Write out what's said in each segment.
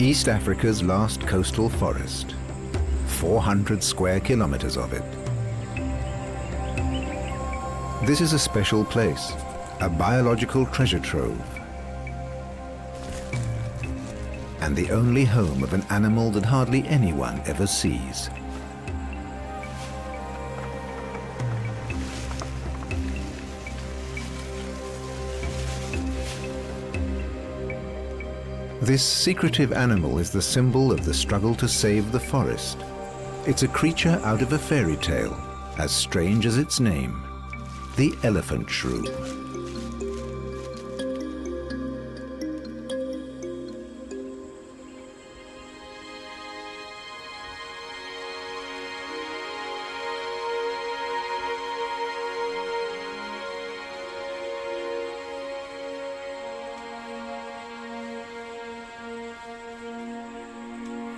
East Africa's last coastal forest. 400 square kilometers of it. This is a special place, a biological treasure trove, and the only home of an animal that hardly anyone ever sees. This secretive animal is the symbol of the struggle to save the forest. It's a creature out of a fairy tale, as strange as its name, the elephant shrew.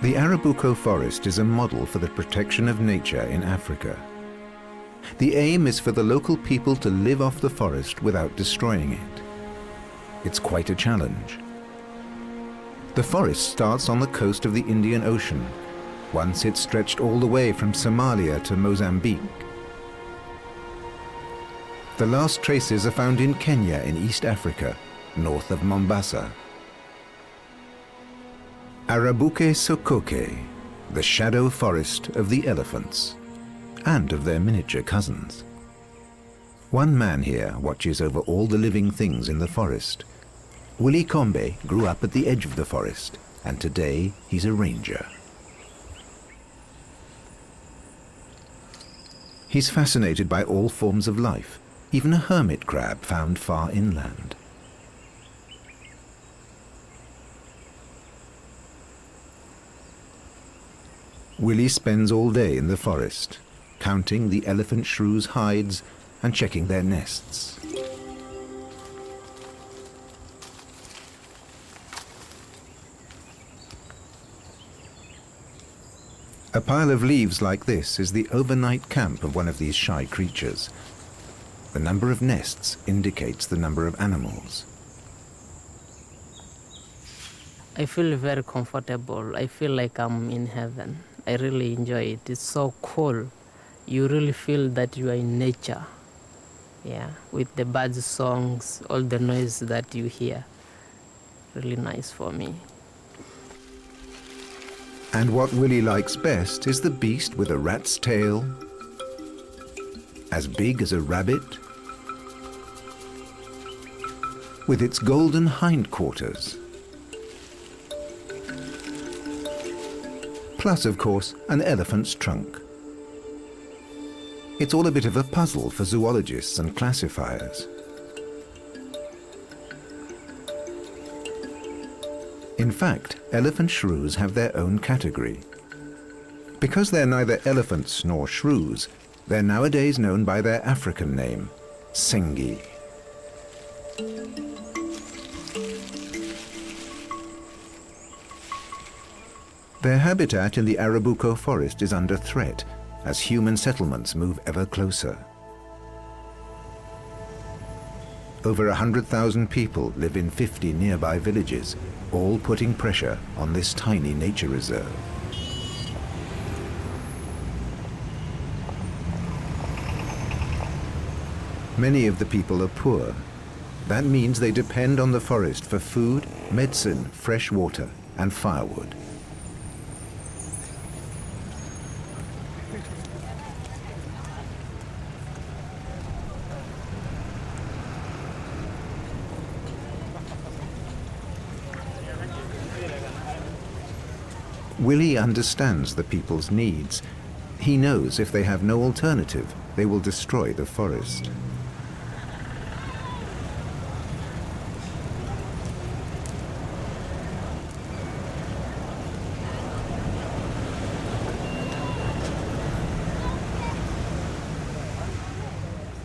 The Arabuko forest is a model for the protection of nature in Africa. The aim is for the local people to live off the forest without destroying it. It's quite a challenge. The forest starts on the coast of the Indian Ocean. Once it stretched all the way from Somalia to Mozambique. The last traces are found in Kenya in East Africa, north of Mombasa. Arabuke Sokoke, the shadow forest of the elephants, and of their miniature cousins. One man here watches over all the living things in the forest. Willie Kombe grew up at the edge of the forest, and today he's a ranger. He's fascinated by all forms of life, even a hermit crab found far inland. Willie spends all day in the forest, counting the elephant shrew's hides and checking their nests. A pile of leaves like this is the overnight camp of one of these shy creatures. The number of nests indicates the number of animals. I feel very comfortable. I feel like I'm in heaven. I really enjoy it. It's so cool. You really feel that you are in nature. Yeah, with the birds' songs, all the noise that you hear. Really nice for me. And what Willie likes best is the beast with a rat's tail, as big as a rabbit, with its golden hindquarters. Plus, of course, an elephant's trunk. It's all a bit of a puzzle for zoologists and classifiers. In fact, elephant shrews have their own category. Because they're neither elephants nor shrews, they're nowadays known by their African name, Sengi. Their habitat in the Arabuko forest is under threat as human settlements move ever closer. Over 100,000 people live in 50 nearby villages, all putting pressure on this tiny nature reserve. Many of the people are poor. That means they depend on the forest for food, medicine, fresh water, and firewood. Willie understands the people's needs. He knows if they have no alternative, they will destroy the forest.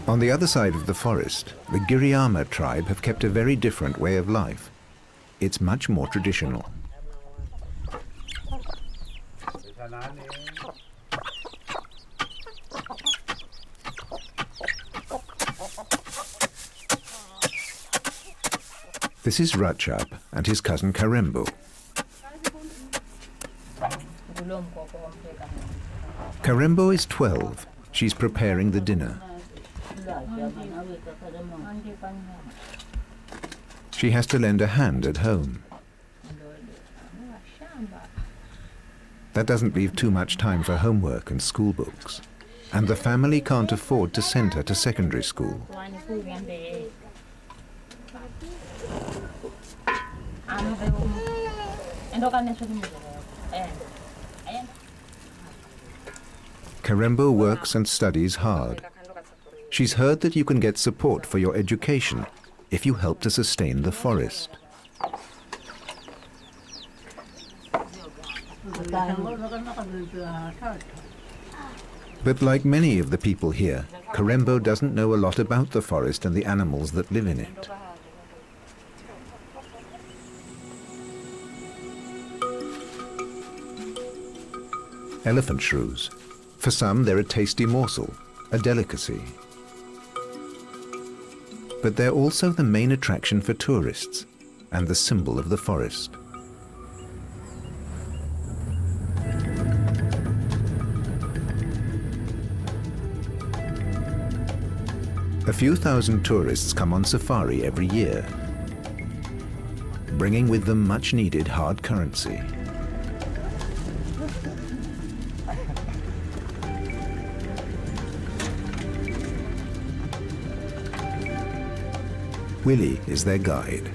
On the other side of the forest, the Giriyama tribe have kept a very different way of life. It's much more traditional. This is Ratchap and his cousin Karembo. Karembo is 12. She's preparing the dinner. She has to lend a hand at home. That doesn't leave too much time for homework and school books. And the family can't afford to send her to secondary school. Karembo works and studies hard. She's heard that you can get support for your education if you help to sustain the forest. But like many of the people here, Karembo doesn't know a lot about the forest and the animals that live in it. Elephant shrews. For some, they're a tasty morsel, a delicacy. But they're also the main attraction for tourists and the symbol of the forest. A few thousand tourists come on safari every year, bringing with them much-needed hard currency. Willie is their guide.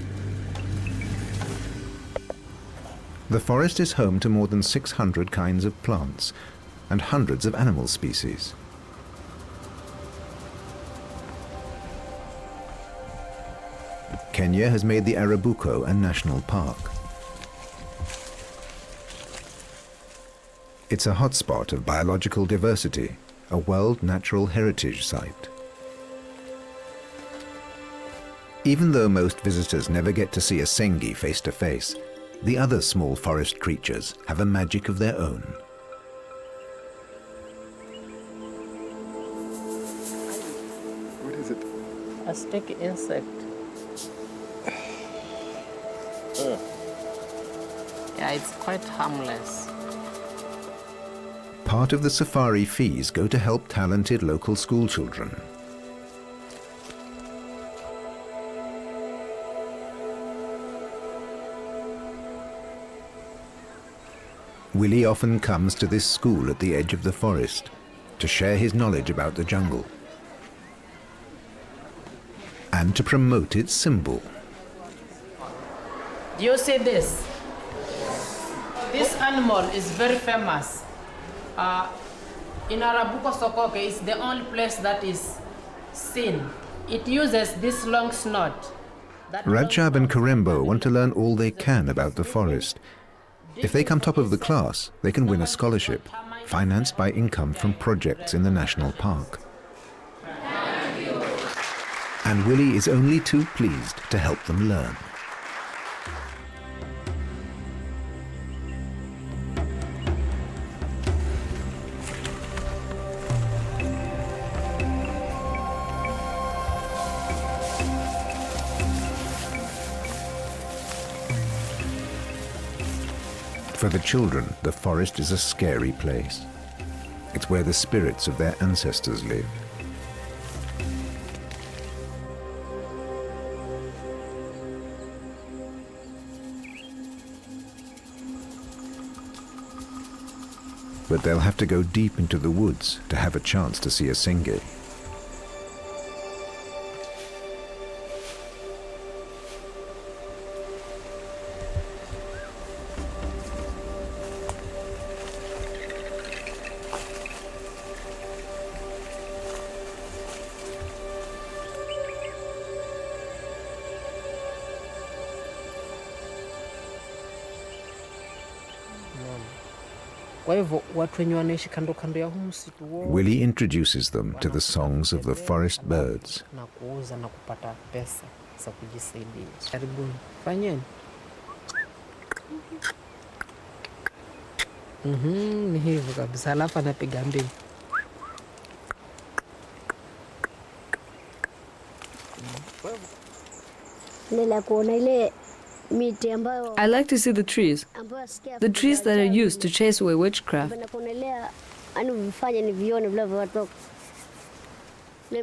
The forest is home to more than 600 kinds of plants and hundreds of animal species. Kenya has made the Arabuko a national park. It's a hotspot of biological diversity, a World Natural Heritage Site. Even though most visitors never get to see a Sengi face to face, the other small forest creatures have a magic of their own. What is it? A sticky insect. Yeah, it's quite harmless. Part of the safari fees go to help talented local school children. Willie often comes to this school at the edge of the forest to share his knowledge about the jungle and to promote its symbol. Do you see this? This animal is very famous. In Arabuko Sokoke, it's the only place that is seen. It uses this long snout. Rajab and Karembo want to learn all they can about the forest. If they come top of the class, they can win a scholarship, financed by income from projects in the national park. And Willie is only too pleased to help them learn. For the children, the forest is a scary place. It's where the spirits of their ancestors live. But they'll have to go deep into the woods to have a chance to see a Sengi. Willie introduces them to the songs of the forest birds. Ni hivyo kabisa, alafu anapiga mbili. Lela kuona ile I like to see the trees that are used to chase away witchcraft.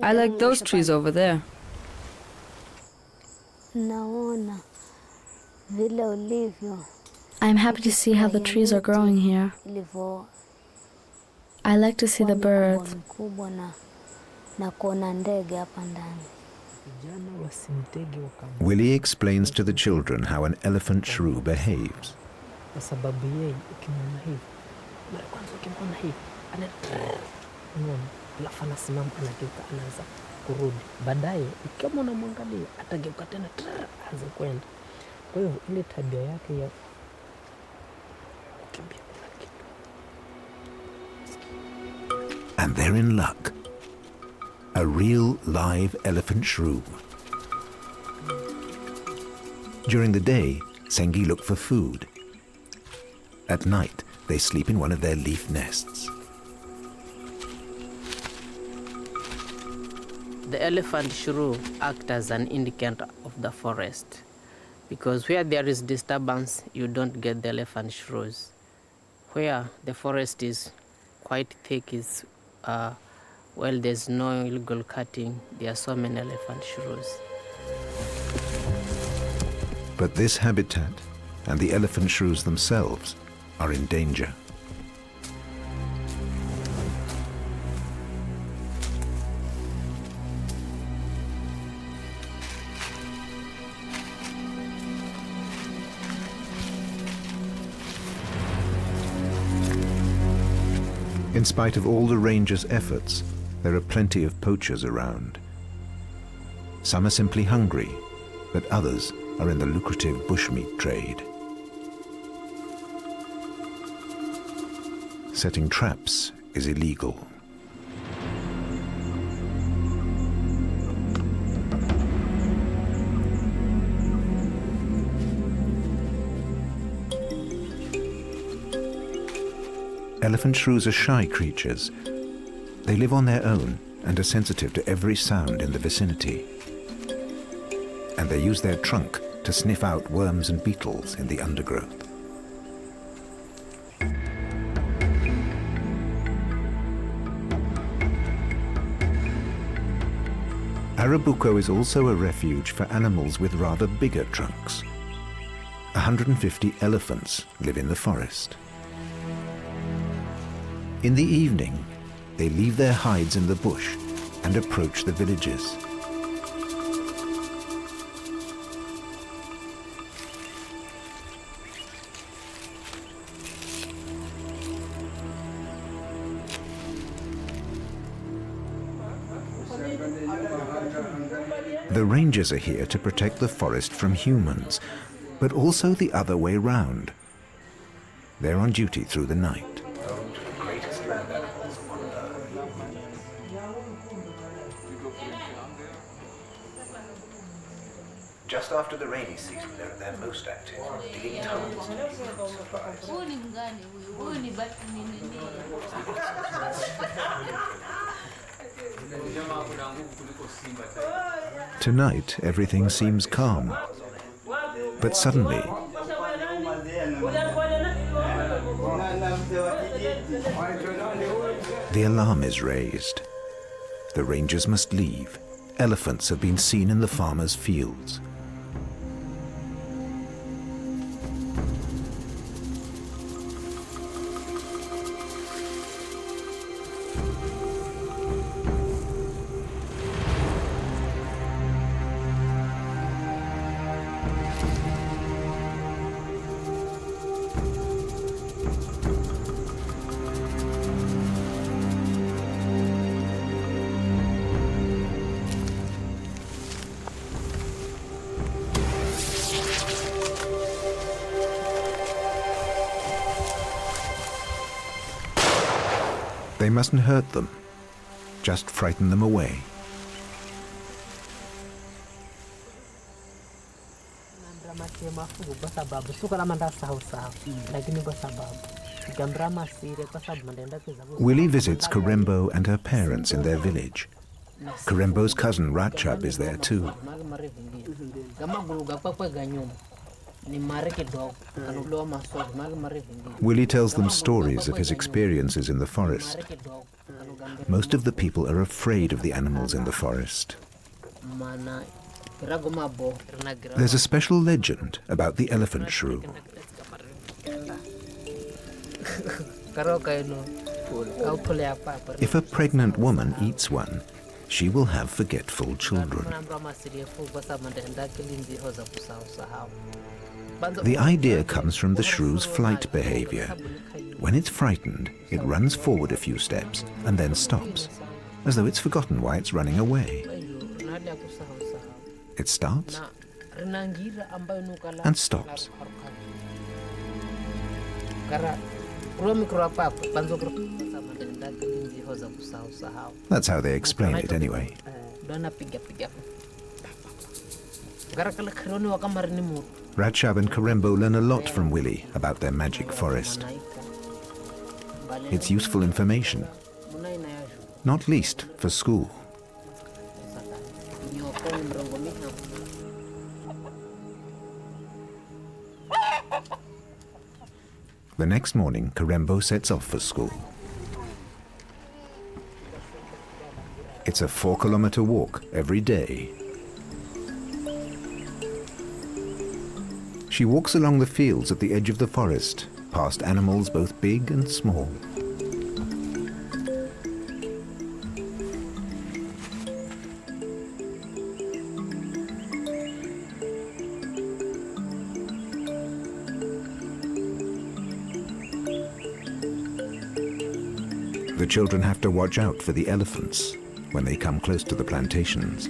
I like those trees over there. I'm happy to see how the trees are growing here. I like to see the birds. Willie explains to the children how an elephant shrew behaves. And they're in luck. A real live elephant shrew. During the day, Sengi look for food. At night, they sleep in one of their leaf nests. The elephant shrew acts as an indicator of the forest, because where there is disturbance, you don't get the elephant shrews. Where the forest is quite thick, well, there's no illegal cutting, there are so many elephant shrews. But this habitat and the elephant shrews themselves are in danger. In spite of all the rangers' efforts, there are plenty of poachers around. Some are simply hungry, but others are in the lucrative bushmeat trade. Setting traps is illegal. Elephant shrews are shy creatures. They live on their own and are sensitive to every sound in the vicinity. And they use their trunk to sniff out worms and beetles in the undergrowth. Arabuko is also a refuge for animals with rather bigger trunks. 150 elephants live in the forest. In the evening, they leave their hides in the bush and approach the villages. The rangers are here to protect the forest from humans, but also the other way round. They're on duty through the night. Just after the rainy season, they're at their most active, digging tunnels to keep supplies. Tonight, everything seems calm. But suddenly, the alarm is raised. The rangers must leave. Elephants have been seen in the farmers' fields. They mustn't hurt them, just frighten them away. Willie visits Karembo and her parents in their village. Karembo's cousin Ratchab is there too. Willie tells them stories of his experiences in the forest. Most of the people are afraid of the animals in the forest. There's a special legend about the elephant shrew. If a pregnant woman eats one, she will have forgetful children. The idea comes from the shrew's flight behavior. When it's frightened, it runs forward a few steps and then stops, as though it's forgotten why it's running away. It starts and stops. That's how they explain it anyway. Ratchab and Karembo learn a lot from Willie about their magic forest. It's useful information, not least for school. The next morning, Karembo sets off for school. It's a 4-kilometer walk every day. She walks along the fields at the edge of the forest, past animals both big and small. The children have to watch out for the elephants when they come close to the plantations.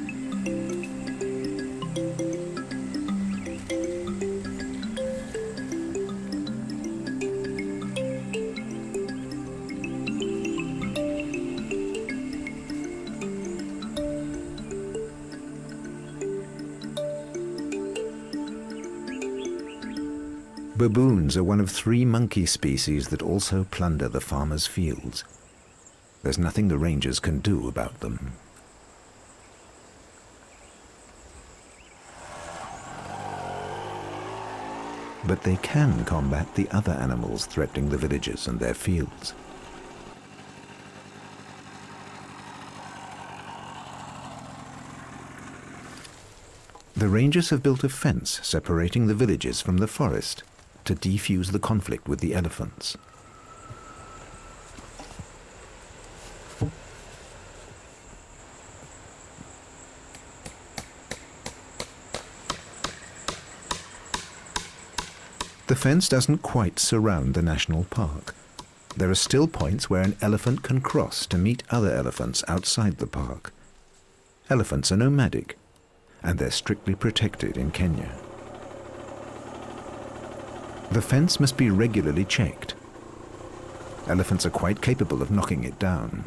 Baboons are one of 3 monkey species that also plunder the farmers' fields. There's nothing the rangers can do about them. But they can combat the other animals threatening the villages and their fields. The rangers have built a fence separating the villages from the forest to defuse the conflict with the elephants. The fence doesn't quite surround the national park. There are still points where an elephant can cross to meet other elephants outside the park. Elephants are nomadic, and they're strictly protected in Kenya. The fence must be regularly checked. Elephants are quite capable of knocking it down.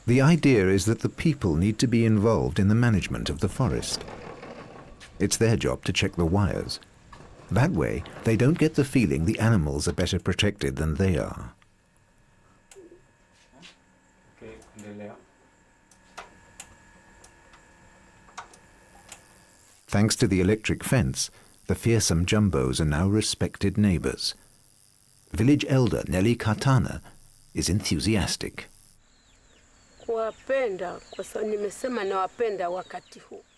The idea is that the people need to be involved in the management of the forest. It's their job to check the wires. That way, they don't get the feeling the animals are better protected than they are. Thanks to the electric fence, the fearsome jumbos are now respected neighbors. Village elder Nelly Katana is enthusiastic.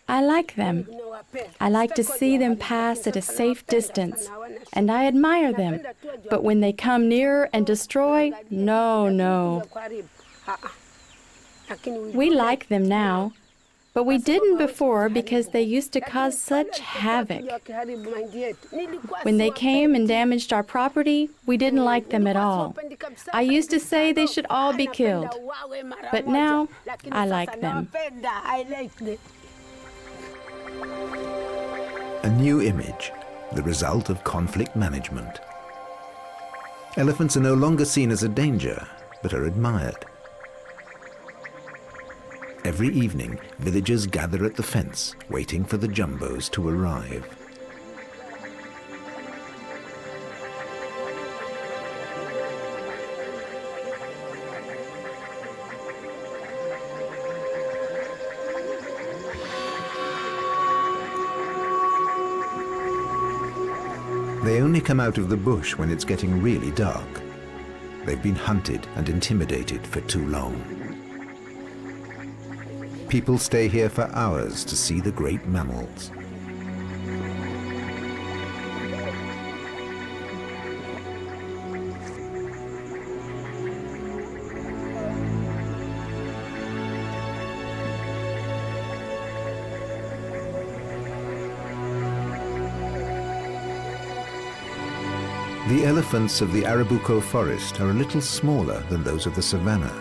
I like them. I like to see them pass at a safe distance, and I admire them. But when they come nearer and destroy, no. We like them now, but we didn't before because they used to cause such havoc. When they came and damaged our property, we didn't like them at all. I used to say they should all be killed, but now I like them. A new image, the result of conflict management. Elephants are no longer seen as a danger, but are admired. Every evening, villagers gather at the fence, waiting for the jumbos to arrive. They only come out of the bush when it's getting really dark. They've been hunted and intimidated for too long. People stay here for hours to see the great mammals. The elephants of the Arabuko forest are a little smaller than those of the savannah.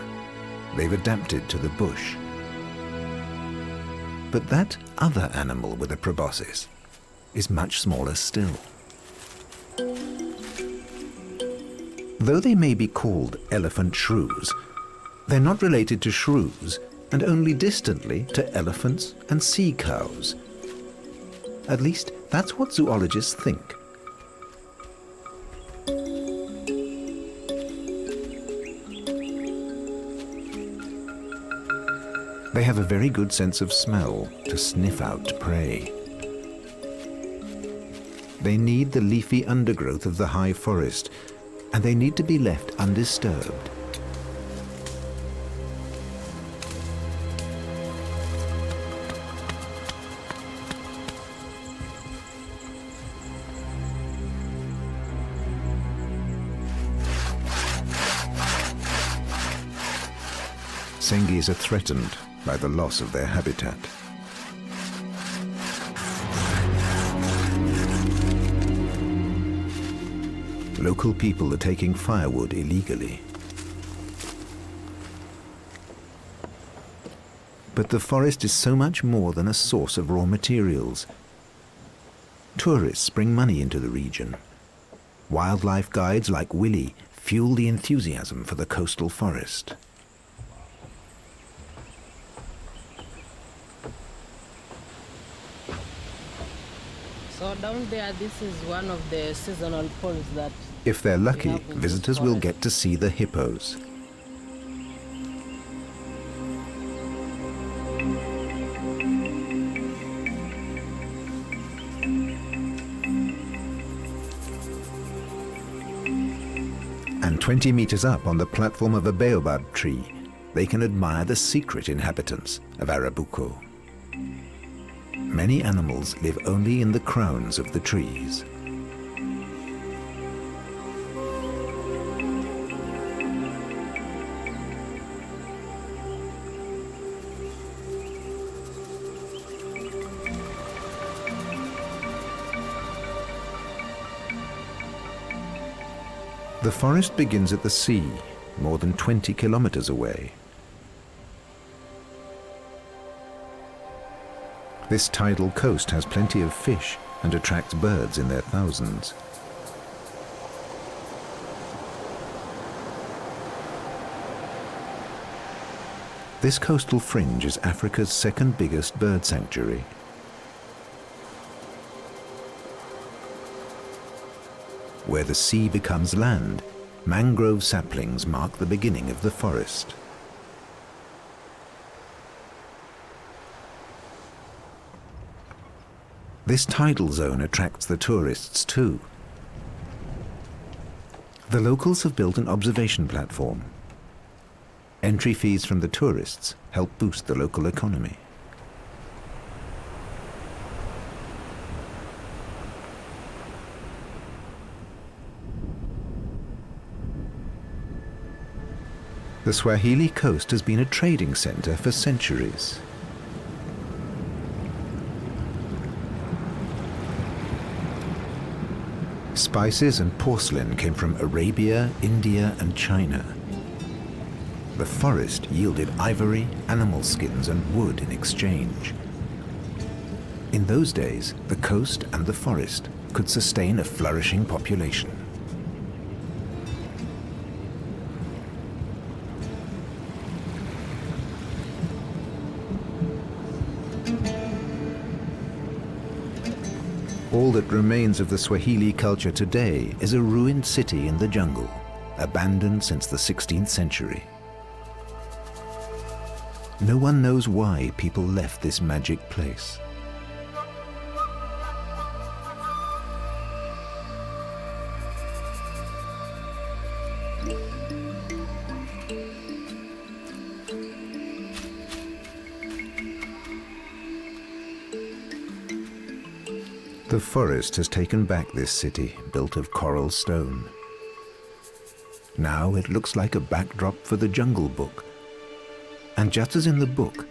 They've adapted to the bush. But that other animal with a proboscis is much smaller still. Though they may be called elephant shrews, they're not related to shrews and only distantly to elephants and sea cows. At least that's what zoologists think. They have a very good sense of smell to sniff out prey. They need the leafy undergrowth of the high forest, and they need to be left undisturbed. Sengis are threatened by the loss of their habitat. Local people are taking firewood illegally. But the forest is so much more than a source of raw materials. Tourists bring money into the region. Wildlife guides like Willie fuel the enthusiasm for the coastal forest. So down there, this is one of the seasonal ponds that... If they're lucky, visitors will get to see the hippos. And 20 meters up on the platform of a baobab tree, they can admire the secret inhabitants of Arabuko. Many animals live only in the crowns of the trees. The forest begins at the sea, more than 20 kilometers away. This tidal coast has plenty of fish and attracts birds in their thousands. This coastal fringe is Africa's second biggest bird sanctuary. Where the sea becomes land, mangrove saplings mark the beginning of the forest. This tidal zone attracts the tourists too. The locals have built an observation platform. Entry fees from the tourists help boost the local economy. The Swahili coast has been a trading center for centuries. Spices and porcelain came from Arabia, India, and China. The forest yielded ivory, animal skins, and wood in exchange. In those days, the coast and the forest could sustain a flourishing population. All that remains of the Swahili culture today is a ruined city in the jungle, abandoned since the 16th century. No one knows why people left this magic place. The forest has taken back this city built of coral stone. Now it looks like a backdrop for the Jungle Book. And just as in the book,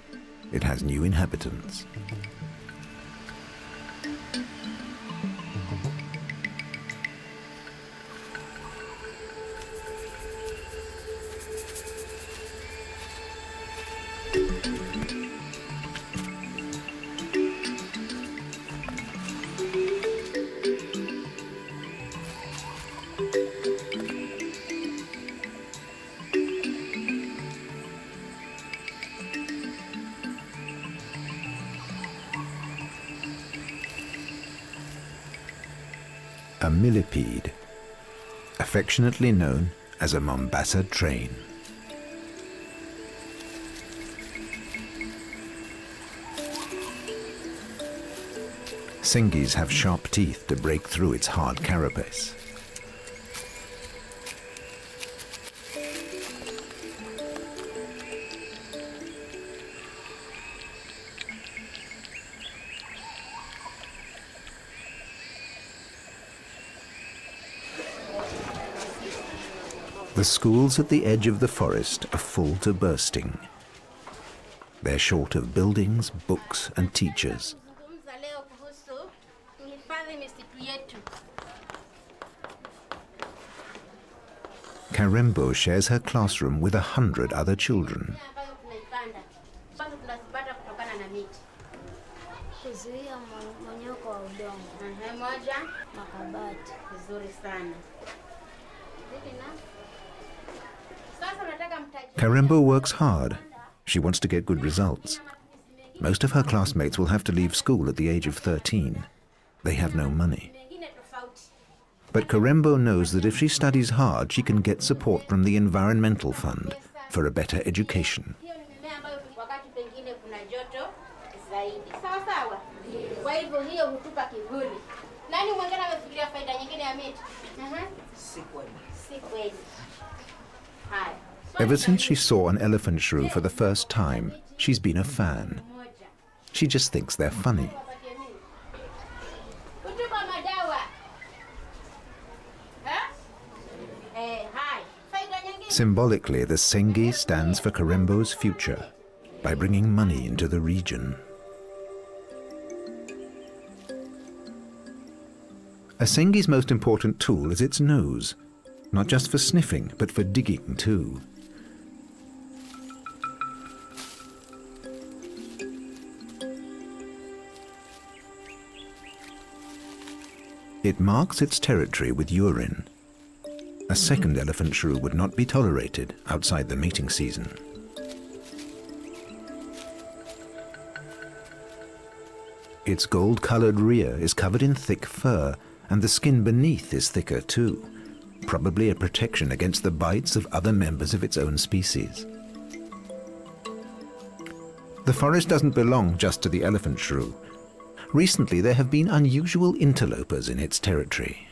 it has new inhabitants. A millipede, affectionately known as a Mombasa train. Sengis have sharp teeth to break through its hard carapace. The schools at the edge of the forest are full to bursting. They're short of buildings, books, and teachers. Karembo shares her classroom with 100 other children. Karembo works hard. She wants to get good results. Most of her classmates will have to leave school at the age of 13. They have no money. But Karembo knows that if she studies hard, she can get support from the Environmental Fund for a better education. Ever since she saw an elephant shrew for the first time, she's been a fan. She just thinks they're funny. Symbolically, the Sengi stands for Karembo's future by bringing money into the region. A Sengi's most important tool is its nose, not just for sniffing, but for digging too. It marks its territory with urine. A second elephant shrew would not be tolerated outside the mating season. Its gold-colored rear is covered in thick fur, and the skin beneath is thicker too, probably a protection against the bites of other members of its own species. The forest doesn't belong just to the elephant shrew. Recently, there have been unusual interlopers in its territory.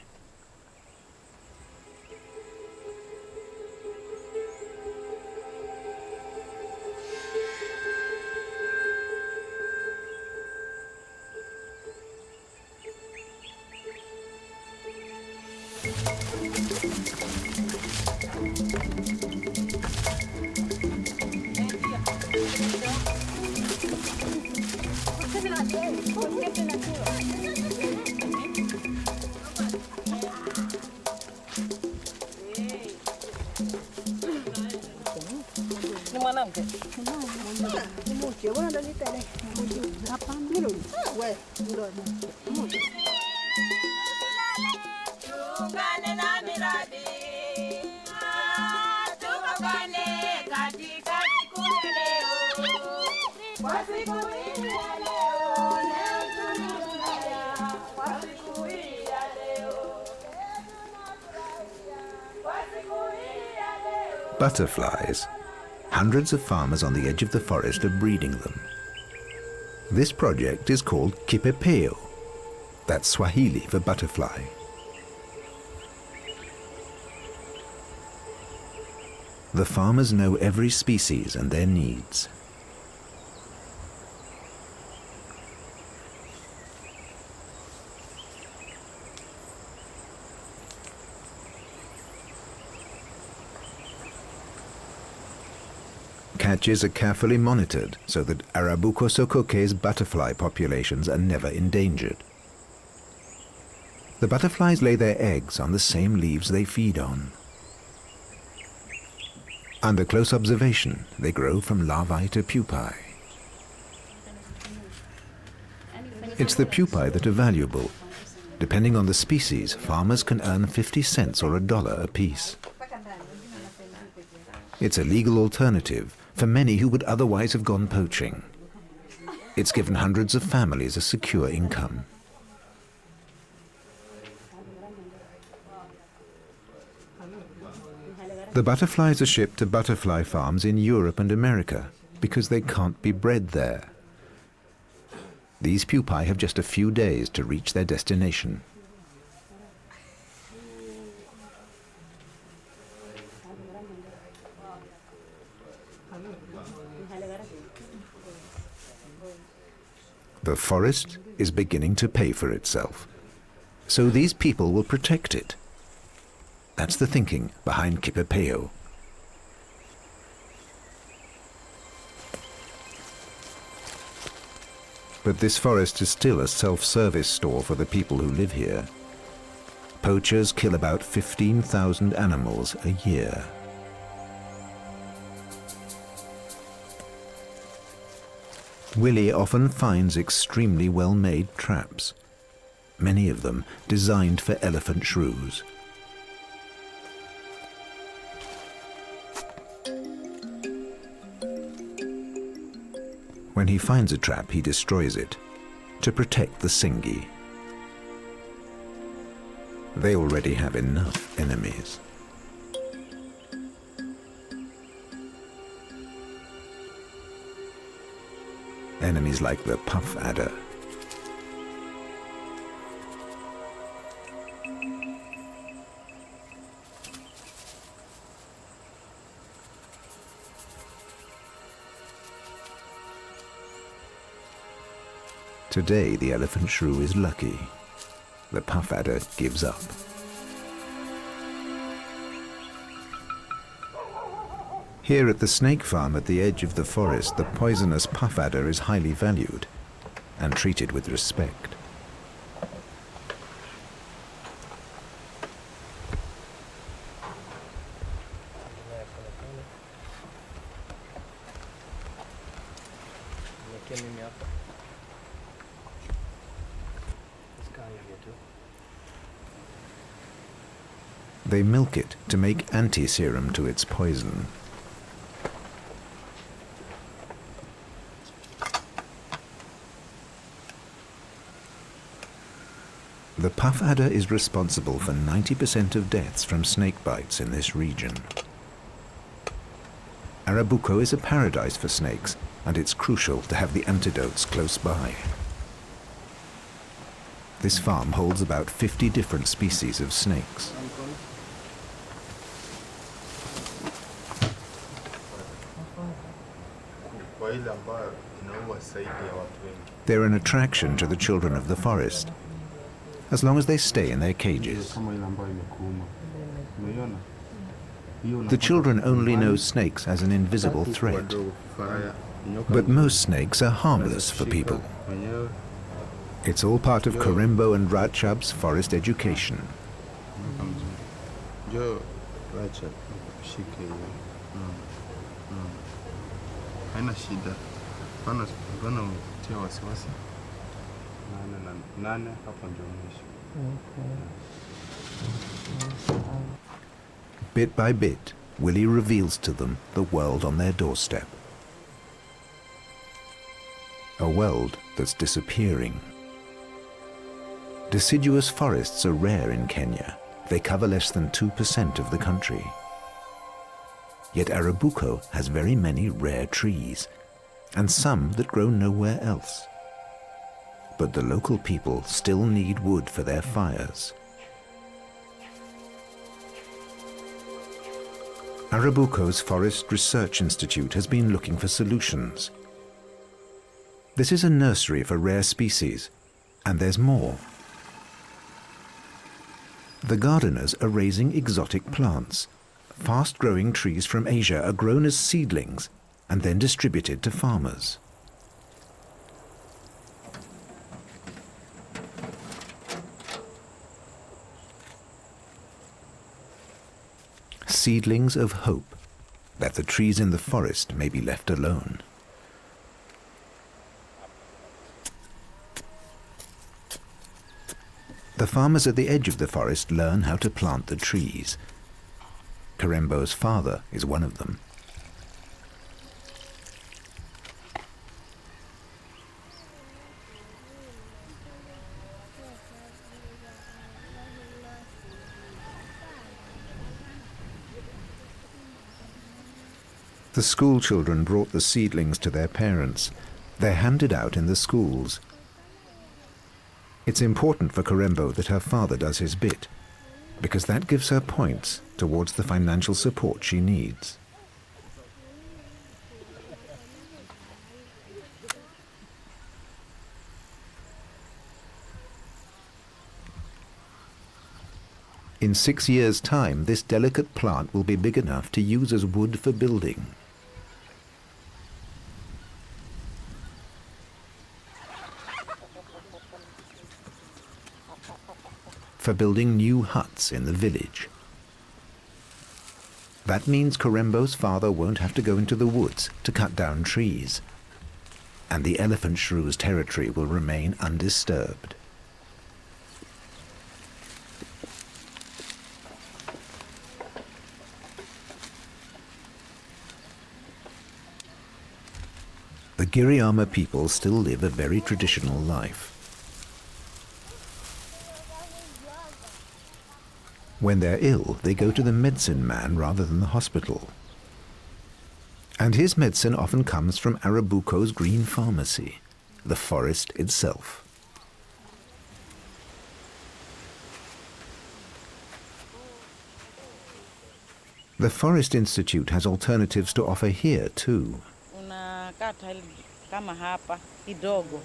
Butterflies. Hundreds of farmers on the edge of the forest are breeding them. This project is called Kipepeo. That's Swahili for butterfly. The farmers know every species and their needs. Catches are carefully monitored so that Arabuko sokoke's butterfly populations are never endangered. The butterflies lay their eggs on the same leaves they feed on. Under close observation, they grow from larvae to pupae. It's the pupae that are valuable. Depending on the species, farmers can earn 50 cents or $1 apiece. It's a legal alternative for many who would otherwise have gone poaching. It's given hundreds of families a secure income. The butterflies are shipped to butterfly farms in Europe and America because they can't be bred there. These pupae have just a few days to reach their destination. The forest is beginning to pay for itself. So these people will protect it. That's the thinking behind Kipepeo. But this forest is still a self-service store for the people who live here. Poachers kill about 15,000 animals a year. Willie often finds extremely well-made traps, many of them designed for elephant shrews. When he finds a trap, he destroys it to protect the Sengi. They already have enough enemies. Enemies like the puff adder. Today, the elephant shrew is lucky. The puff adder gives up. Here at the snake farm at the edge of the forest, the poisonous puff adder is highly valued and treated with respect. They milk it to make anti-serum to its poison. The puff adder is responsible for 90% of deaths from snake bites in this region. Arabuko is a paradise for snakes, and it's crucial to have the antidotes close by. This farm holds about 50 different species of snakes. They're an attraction to the children of the forest, as long as they stay in their cages. The children only know snakes as an invisible threat, but most snakes are harmless for people. It's all part of Korembo and Ratchab's forest education. Bit by bit, Willie reveals to them the world on their doorstep. A world that's disappearing. Deciduous forests are rare in Kenya. They cover less than 2% of the country. Yet Arabuko has very many rare trees, and some that grow nowhere else. But the local people still need wood for their fires. Arabuko's Forest Research Institute has been looking for solutions. This is a nursery for rare species, and there's more. The gardeners are raising exotic plants. Fast-growing trees from Asia are grown as seedlings and then distributed to farmers. Seedlings of hope, that the trees in the forest may be left alone. The farmers at the edge of the forest learn how to plant the trees. Karembo's father is one of them. The school children brought the seedlings to their parents. They're handed out in the schools. It's important for Karembo that her father does his bit, because that gives her points towards the financial support she needs. In 6 years' time, this delicate plant will be big enough to use as wood for building. For building new huts in the village. That means Karembo's father won't have to go into the woods to cut down trees, and the Elephant Shrew's territory will remain undisturbed. The Giriyama people still live a very traditional life. When they're ill, they go to the medicine man rather than the hospital. And his medicine often comes from Arabuko's green pharmacy, the forest itself. The Forest Institute has alternatives to offer here too. Kama hapa kidogo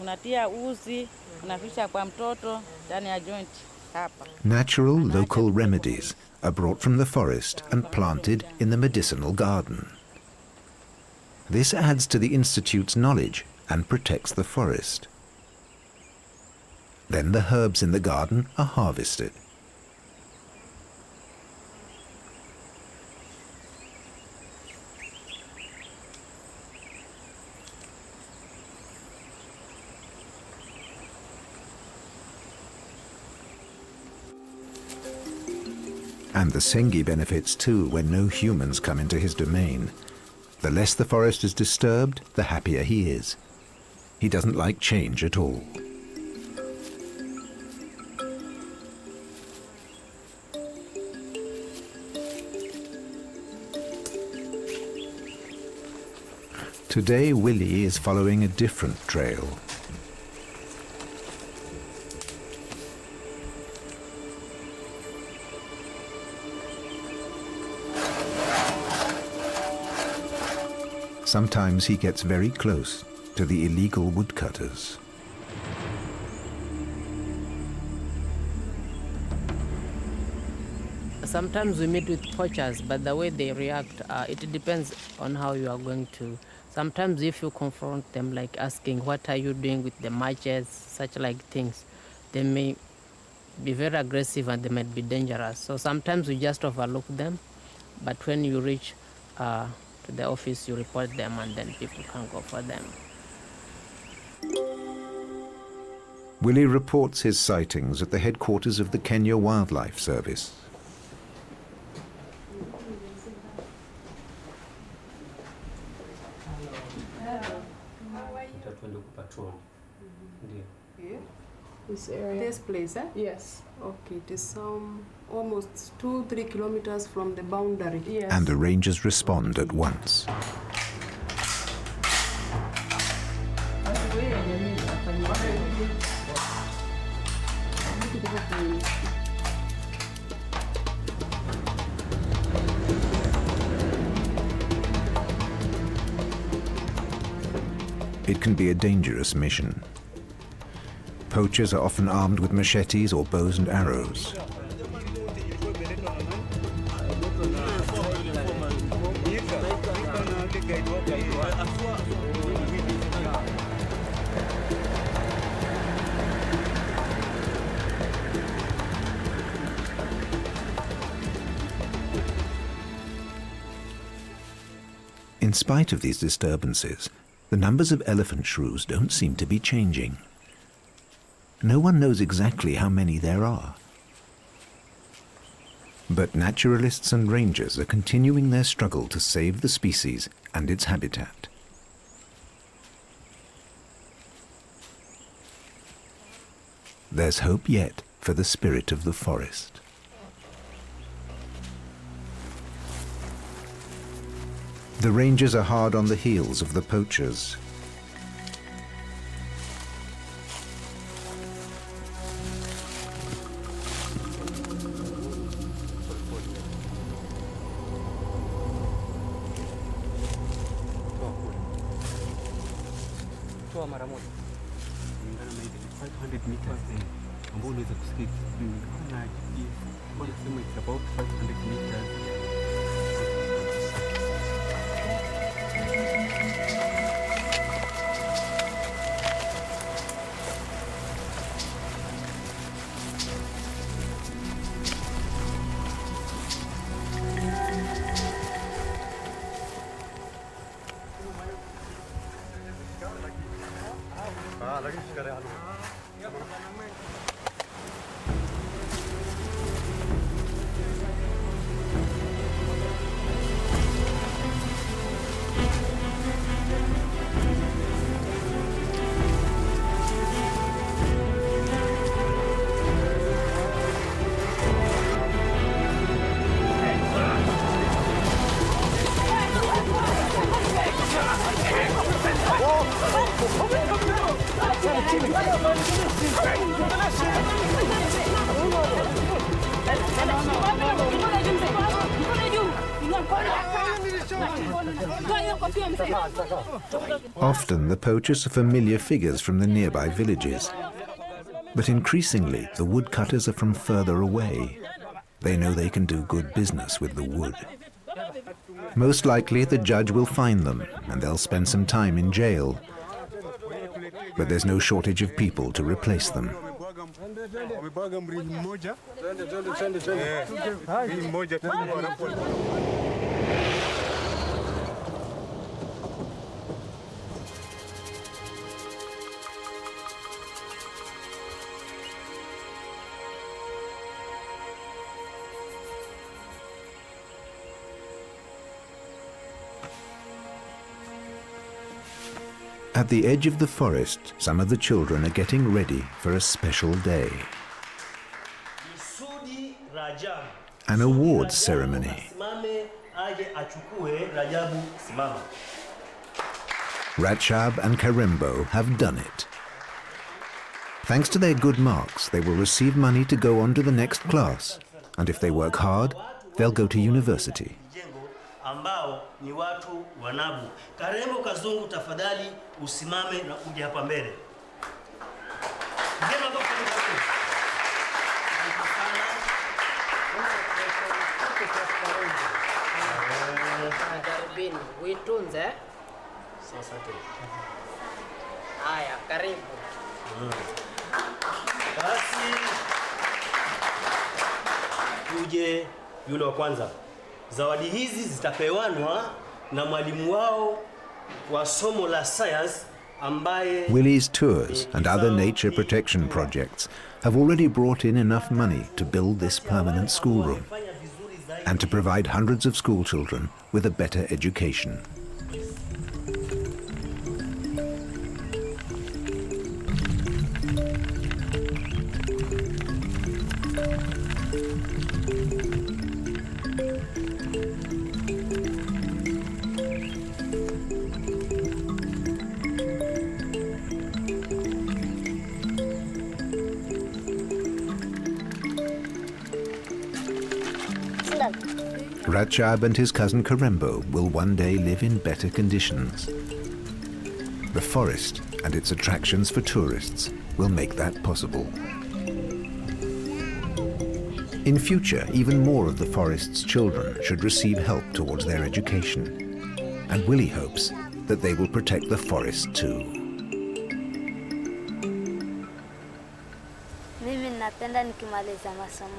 unatia uzi unafisha kwa mtoto ndani ya joint hapa. Natural local remedies are brought from the forest and planted in the medicinal garden. This adds to the Institute's knowledge and protects the forest. Then the herbs in the garden are harvested. And the Sengi benefits too when no humans come into his domain. The less the forest is disturbed, the happier he is. He doesn't like change at all. Today, Willie is following a different trail. Sometimes he gets very close to the illegal woodcutters. Sometimes we meet with poachers, but the way they react, it depends on how you are going to. Sometimes if you confront them, like asking, what are you doing with the matches, such like things, they may be very aggressive and they might be dangerous. So sometimes we just overlook them, but when you reach to the office, you report them and then people can go for them. Willie reports his sightings at the headquarters of the Kenya Wildlife Service. This area? This place, eh? Yes. Okay, it is almost 2-3 kilometers from the boundary. Yes. And the rangers respond at once. It can be a dangerous mission. Poachers are often armed with machetes or bows and arrows. In spite of these disturbances, the numbers of elephant shrews don't seem to be changing. No one knows exactly how many there are. But naturalists and rangers are continuing their struggle to save the species and its habitat. There's hope yet for the spirit of the forest. The rangers are hard on the heels of the poachers. About 500 meters. Often the poachers are familiar figures from the nearby villages. But increasingly, the woodcutters are from further away. They know they can do good business with the wood. Most likely, the judge will find them, and they'll spend some time in jail. But there's no shortage of people to replace them. At the edge of the forest, some of the children are getting ready for a special day. An awards ceremony. Rachab and Karembo have done it. Thanks to their good marks, they will receive money to go on to the next class. And if they work hard, they'll go to university. Ambao ni watu wanabu. Karembo Kazungu, tafadhali usimame na uje hapa mbele. Ngema kwa Karibuni, uitunze. Sasa tu. Haya, karibu. Basi uje yule wa kwanza. Zawadi hizi zitapewanwa na mwalimu wao wa somo la science ambaye Willie's tours and other nature protection projects have already brought in enough money to build this permanent schoolroom and to provide hundreds of school children with a better education. Rachab and his cousin Karembo will one day live in better conditions. The forest and its attractions for tourists will make that possible. In future, even more of the forest's children should receive help towards their education. And Willie hopes that they will protect the forest too.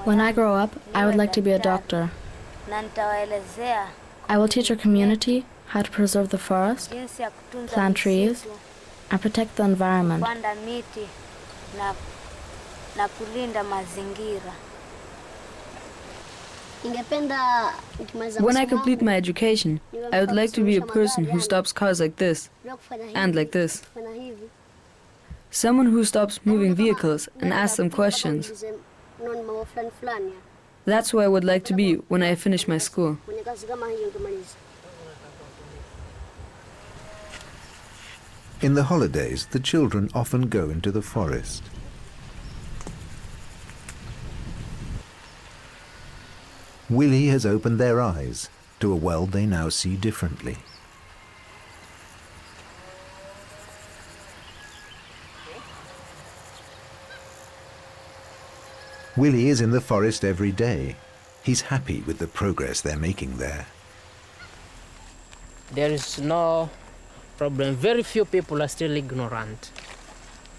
When I grow up, I would like to be a doctor. I will teach our community how to preserve the forest, plant trees, and protect the environment. When I complete my education, I would like to be a person who stops cars like this and like this. Someone who stops moving vehicles and asks them questions. That's who I would like to be when I finish my school. In the holidays, the children often go into the forest. Willie has opened their eyes to a world they now see differently. Willie is in the forest every day. He's happy with the progress they're making there. There is no problem. Very few people are still ignorant,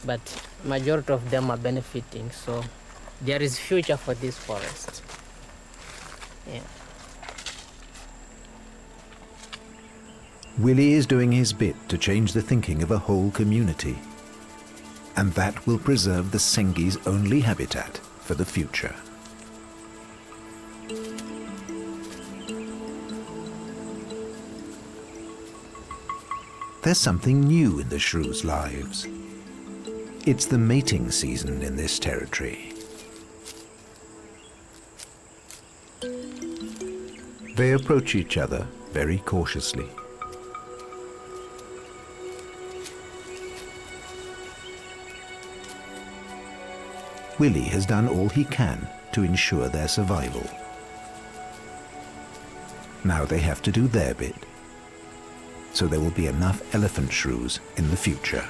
but majority of them are benefiting. So there is future for this forest. Yeah. Willie is doing his bit to change the thinking of a whole community. And that will preserve the Sengi's only habitat for the future. There's something new in the shrews' lives. It's the mating season in this territory. They approach each other very cautiously. Willie has done all he can to ensure their survival. Now they have to do their bit, so there will be enough elephant shrews in the future.